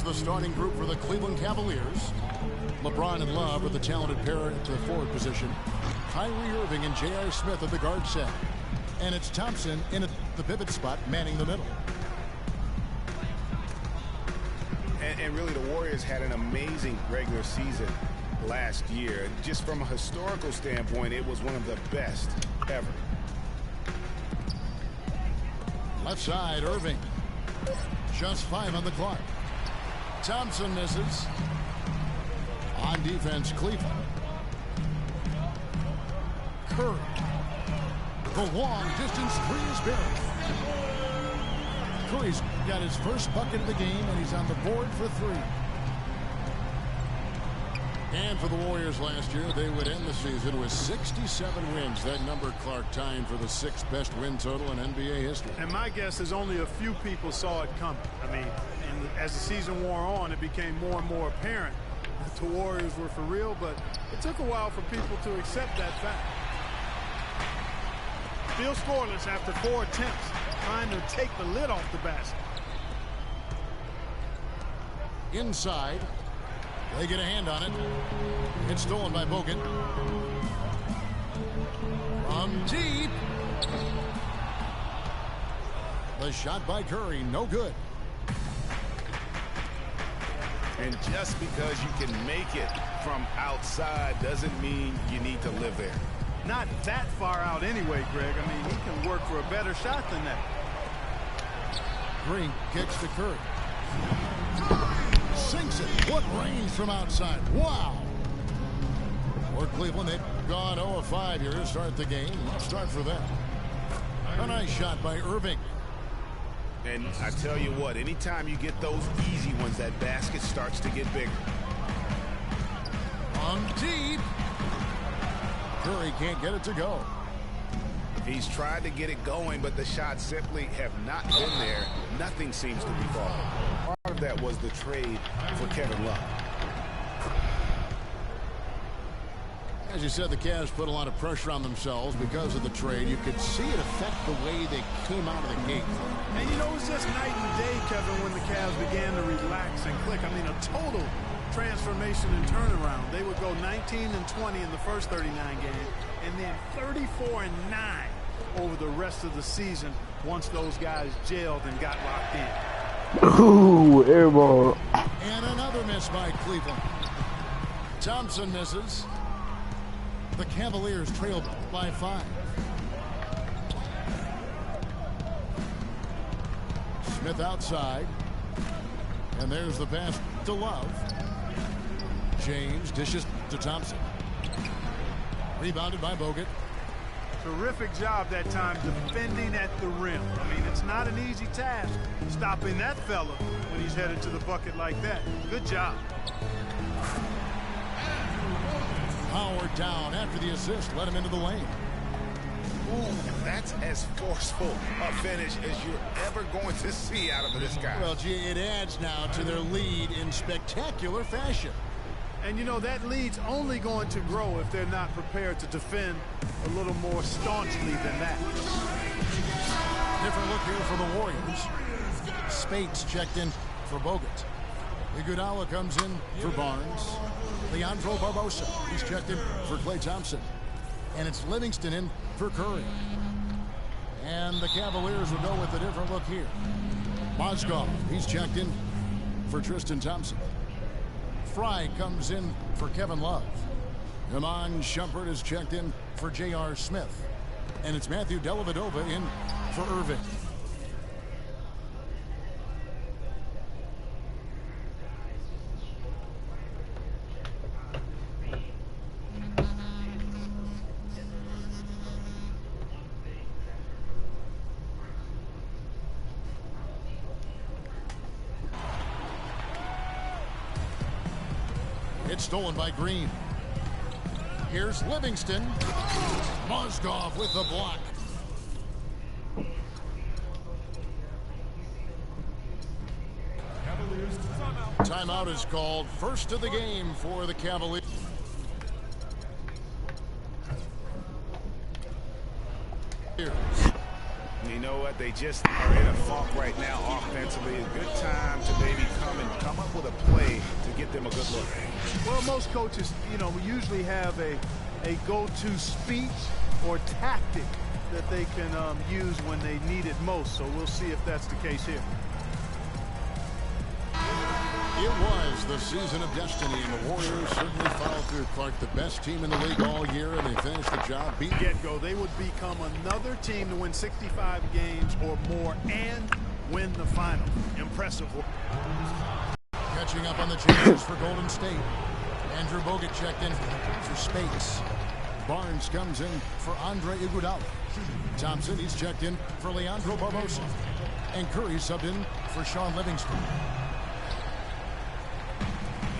is the starting group for the Cleveland Cavaliers. LeBron and Love are the talented pair at the forward position. Kyrie Irving and J.R. Smith at the guard set. And it's Thompson in at the pivot spot, manning the middle. And really, the Warriors had an amazing regular season last year. Just from a historical standpoint, it was one of the best ever. Left side, Irving. Just 5 on the clock. Thompson misses. On defense, Cleveland. Curry. The long distance three is buried. Curry's got his first bucket of the game, and he's on the board for 3. And for the Warriors last year, they would end the season with 67 wins. That number, Clark, tying for the 6th best win total in NBA history. And my guess is only a few people saw it coming. I mean, as the season wore on, it became more and more apparent that the Warriors were for real, but it took a while for people to accept that fact. Still scoreless after 4 attempts, trying to take the lid off the basket. Inside. They get a hand on it. It's stolen by Bogut. From deep. The shot by Curry, no good. And just because you can make it from outside doesn't mean you need to live there. Not that far out anyway, Greg. I mean, he can work for a better shot than that. Green kicks to Curry. Sinks it. What range from outside. Wow. For Cleveland, they've gone 0 of 5 here to start the game. Let's start for them. A nice shot by Irving. And I tell you what, anytime you get those easy ones, that basket starts to get bigger. On deep. Curry can't get it to go. He's tried to get it going, but the shots simply have not been there. Nothing seems to be falling. Part of that was the trade for Kevin Love. As you said, the Cavs put a lot of pressure on themselves because of the trade. You could see it affect the way they came out of the gate. And you know, it was just night and day, Kevin, when the Cavs began to relax and click. I mean, a total transformation and turnaround. They would go 19-20 in the first 39 games, and then 34-9 over the rest of the season once those guys gelled and got locked in. Ooh, air ball. And another miss by Cleveland. Thompson misses. The Cavaliers trailed by 5. Smith outside. And there's the pass to Love. James dishes to Thompson. Rebounded by Bogut. Terrific job that time defending at the rim. I mean, it's not an easy task stopping that fella when he's headed to the bucket like that. Good job. Howard down after the assist. Let him into the lane. Ooh, that's as forceful a finish as you're ever going to see out of this guy. Well, gee, it adds now to their lead in spectacular fashion. And, you know, that lead's only going to grow if they're not prepared to defend a little more staunchly than that. Different look here for the Warriors. Spates checked in for Bogut. Iguodala comes in for Barnes. Leandro Barbosa, he's checked in for Klay Thompson. And it's Livingston in for Curry. And the Cavaliers will go with a different look here. Mozgov, he's checked in for Tristan Thompson. Fry comes in for Kevin Love. Iman Shumpert is checked in for J.R. Smith. And it's Matthew Dellavedova in for Irving. It's stolen by Green. Here's Livingston. Mozgov with the block. Timeout is called. First of the game for the Cavaliers. You know what? They just are in a funk right now offensively. A good time to maybe come up with get them a good look. Well, most coaches, you know, usually have a go-to speech or tactic that they can use when they need it most. So we'll see if that's the case here. It was the season of destiny, and the Warriors certainly followed through. Clark, the best team in the league all year, and they finished the job. Get-go, they would become another team to win 65 games or more and win the final. Impressive. Catching up on the changes for Golden State. Andrew Bogut checked in for Spates. Barnes comes in for Andre Iguodala. Thompson, he's checked in for Leandro Barbosa. And Curry subbed in for Sean Livingston.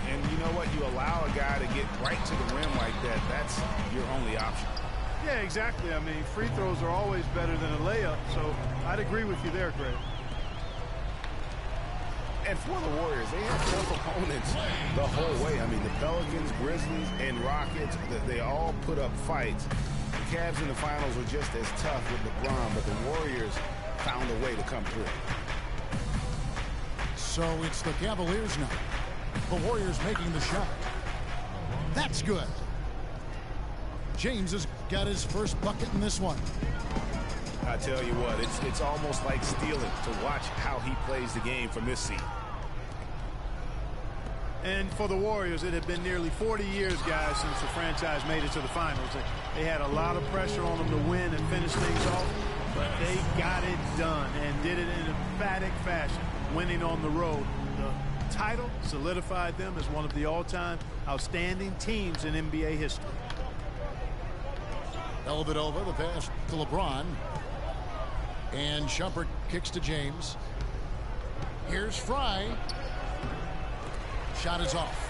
And you know what? You allow a guy to get right to the rim like that. That's your only option. Yeah, exactly. I mean, free throws are always better than a layup. So I'd agree with you there, Greg. And for the Warriors, they have tough opponents the whole way. I mean, the Pelicans, Grizzlies, and Rockets, they all put up fights. The Cavs in the finals were just as tough with LeBron, but the Warriors found a way to come through. So it's the Cavaliers now. The Warriors making the shot. That's good. James has got his first bucket in this one. I tell you what, it's almost like stealing to watch how he plays the game from this seat. And for the Warriors, it had been nearly 40 years, guys, since the franchise made it to the finals. They had a lot of pressure on them to win and finish things off, but they got it done and did it in emphatic fashion, winning on the road. The title solidified them as one of the all-time outstanding teams in NBA history. Dellavedova, the pass to LeBron. And Shumpert kicks to James. Here's Fry. Shot is off.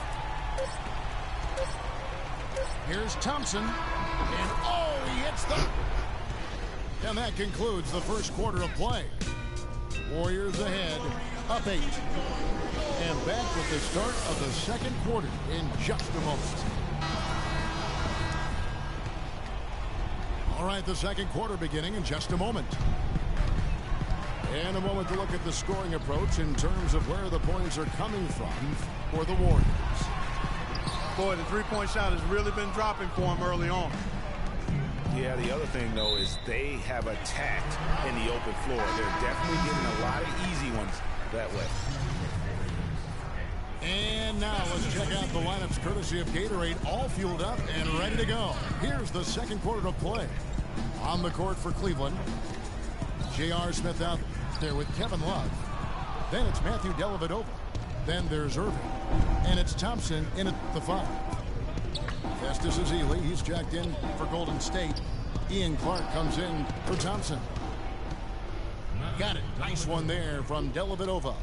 Here's Thompson. And oh, he hits the... And that concludes the first quarter of play. Warriors ahead, up 8. And back with the start of the second quarter in just a moment. All right, the second quarter beginning in just a moment. And a moment to look at the scoring approach in terms of where the points are coming from for the Warriors. Boy, the three-point shot has really been dropping for him early on. Yeah, the other thing, though, is they have attacked in the open floor. They're definitely getting a lot of easy ones that way. And now let's check out the lineups courtesy of Gatorade, all fueled up and ready to go. Here's the second quarter of play. On the court for Cleveland, J.R. Smith out there with Kevin Love. Then it's Matthew Dellavedova. Then there's Irving. And it's Thompson in at the 5. Festus Ezeli, he's checked in for Golden State. Ian Clark comes in for Thompson. Got it. Nice one there from Dellavedova.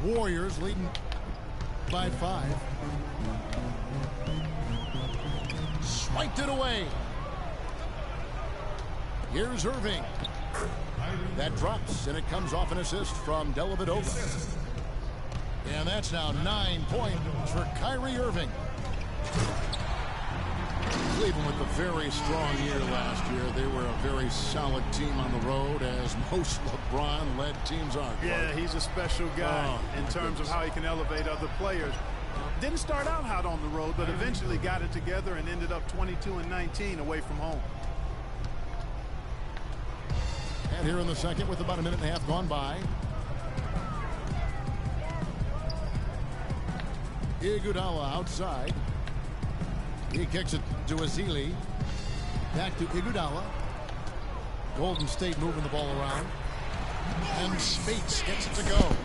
Warriors leading by 5. Swiped it away. Here's Irving. That drops, and it comes off an assist from Dellavedova. And that's now 9 points for Kyrie Irving. Cleveland with a very strong year last year. They were a very solid team on the road, as most LeBron-led teams are. Yeah, he's a special guy in terms of how he can elevate other players. Didn't start out hot on the road, but eventually got it together and ended up 22-19 away from home. And here in the second with about a minute and a half gone by. Iguodala outside. He kicks it to Ezeli. Back to Iguodala. Golden State moving the ball around. And Spates gets it to go.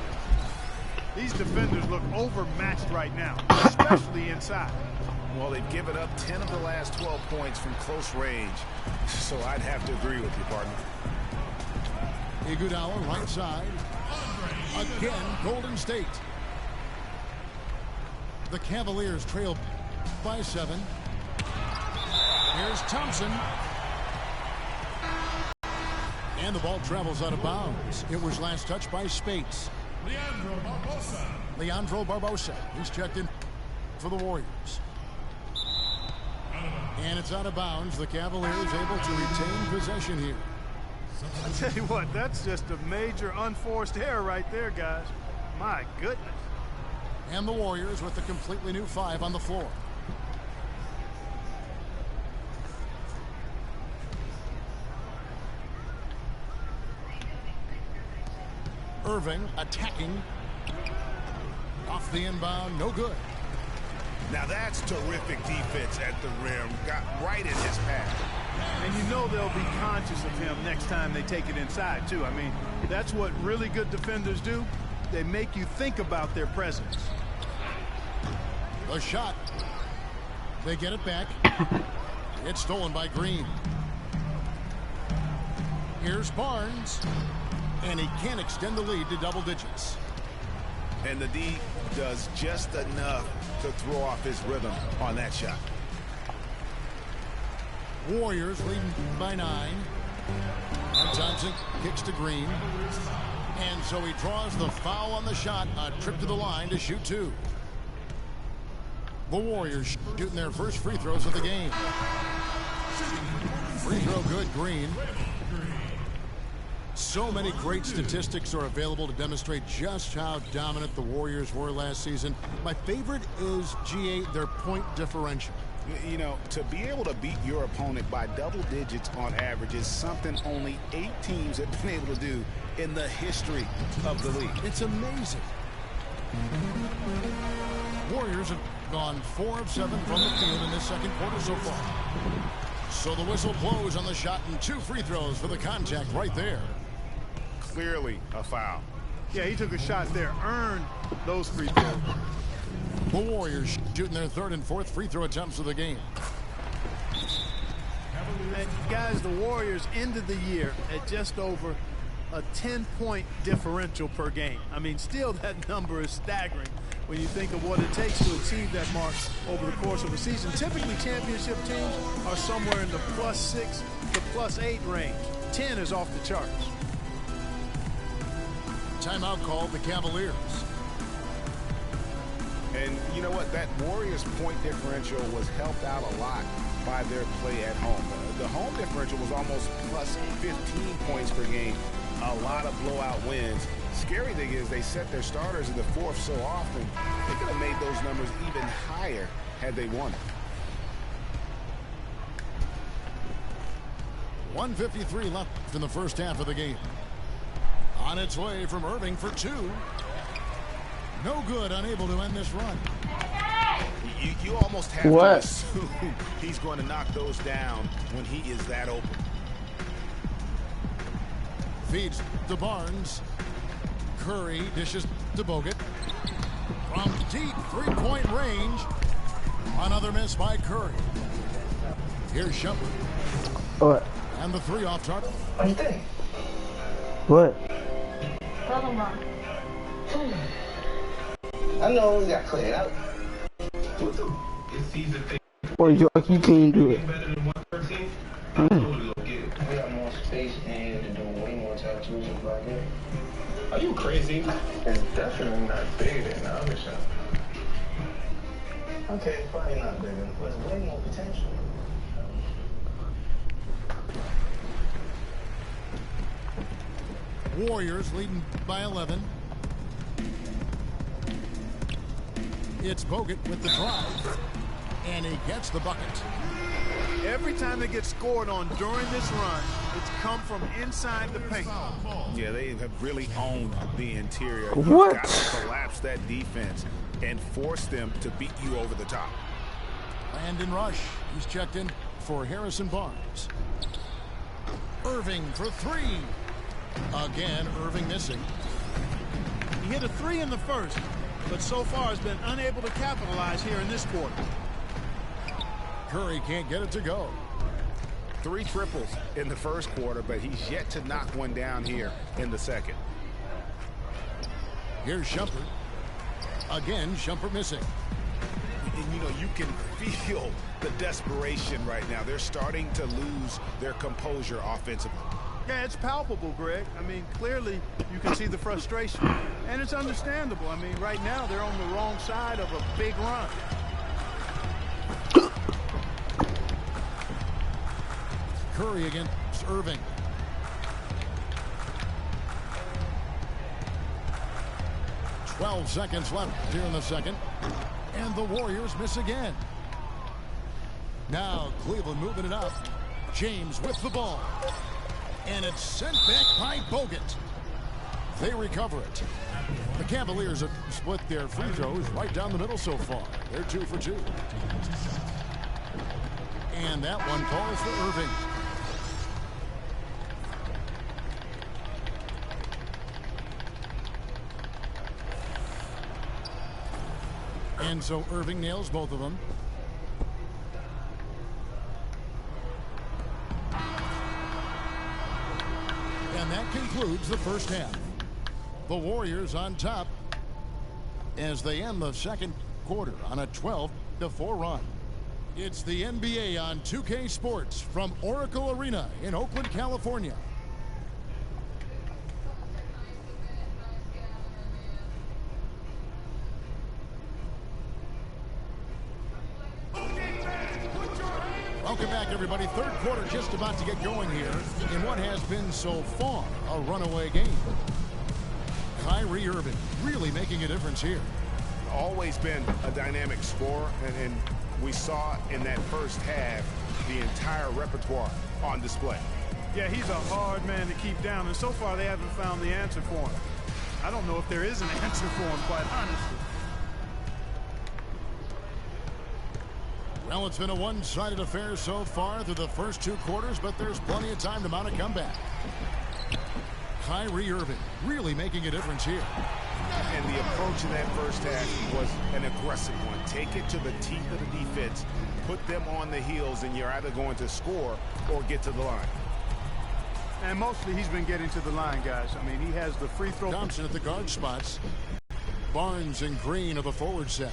These defenders look overmatched right now, especially inside. Well, they've given up 10 of the last 12 points from close range. So I'd have to agree with you, partner. Iguodala right side. Again, Golden State. The Cavaliers trail by 7. Here's Thompson. And the ball travels out of bounds. It was last touched by Spates. Leandro Barbosa. He's checked in for the Warriors. And it's out of bounds. The Cavaliers able to retain possession here. I tell you what, that's just a major unforced error right there, guys. My goodness. And the Warriors with a completely new 5 on the floor. Irving attacking. Off the inbound, no good. Now that's terrific defense at the rim. Got right in his path. And you know they'll be conscious of him next time they take it inside, too. I mean, that's what really good defenders do. They make you think about their presence. The shot. They get it back. It's stolen by Green. Here's Barnes. And he can't extend the lead to double digits. And the D does just enough to throw off his rhythm on that shot. Warriors leading by 9. And Thompson kicks to Green. And so he draws the foul on the shot. A trip to the line to shoot 2. The Warriors shooting their first free throws of the game. Free throw good, Green. So many great statistics are available to demonstrate just how dominant the Warriors were last season. My favorite is, GA, their point differential. You know, to be able to beat your opponent by double digits on average is something only 8 teams have been able to do in the history of the league. It's amazing. Warriors have gone 4 of 7 from the field in this second quarter so far. So the whistle blows on the shot and 2 free throws for the contact right there. Clearly a foul. Yeah, he took a shot there, earned those free throws. The Warriors shooting their 3rd and 4th free throw attempts of the game. And guys, the Warriors ended the year at just over a 10-point differential per game. I mean, still that number is staggering when you think of what it takes to achieve that mark over the course of a season. Typically, championship teams are somewhere in the +6 to +8 range. 10 is off the charts. Timeout called the Cavaliers. And you know what? That Warriors point differential was helped out a lot by their play at home. The home differential was almost +15 points per game. A lot of blowout wins. Scary thing is they set their starters in the 4th so often, they could have made those numbers even higher had they won. 1:53 left in the first half of the game. On its way from Irving for 2. No good, unable to end this run. You almost have to assume he's going to knock those down when he is that open. Feeds to Barnes. Curry dishes to Bogut. From deep 3-point range. Another miss by Curry. Here's Shumpert. What? And the 3 off target. What do you think? What? Tell them, Mom. I know we got cleared out. Or you can't do it. We got more space and they're doing way more tattoos and black hair. Are you crazy? It's definitely not bigger than the other shop. Okay, it's probably not bigger, but it's way more potential. Warriors leading by 11. It's Bogut with the drive. And he gets the bucket. Every time they get scored on during this run, it's come from inside the paint. Yeah, they have really owned the interior. What? You've got to collapse that defense and force them to beat you over the top. Landon Rush. He's checked in for Harrison Barnes. Irving for 3. Again, Irving missing. He hit a 3 in the first, but so far has been unable to capitalize here in this quarter. Curry can't get it to go. 3 triples in the first quarter, but he's yet to knock one down here in the second. Here's Shumpert. Again, Shumpert missing. And, you know, you can feel the desperation right now. They're starting to lose their composure offensively. Yeah, it's palpable, Greg. I mean, clearly you can see the frustration. And it's understandable. I mean, right now they're on the wrong side of a big run. Curry against Irving. 12 seconds left here in the second. And the Warriors miss again. Now Cleveland moving it up. James with the ball. And it's sent back by Bogut. They recover it. The Cavaliers have split their free throws right down the middle so far. They're 2 for 2. And that one calls for Irving. And so Irving nails both of them. And that concludes the first half. The Warriors on top as they end the second quarter on a 12-4 run. It's the NBA on 2K Sports from Oracle Arena in Oakland, California. Welcome back, everybody. Third quarter just about to get going here in what has been so far a runaway game. Kyrie Irving really making a difference here. Always been a dynamic scorer, and we saw in that first half the entire repertoire on display. Yeah, he's a hard man to keep down, and so far they haven't found the answer for him. I don't know if there is an answer for him, quite honestly. Well, it's been a one-sided affair so far through the first 2 quarters, but there's plenty of time to mount a comeback. Kyrie Irving really making a difference here. And the approach in that first half was an aggressive one. Take it to the teeth of the defense, put them on the heels, and you're either going to score or get to the line. And mostly he's been getting to the line, guys. I mean, he has the free throw. Thompson at the guard spots. Barnes and Green of the forward set.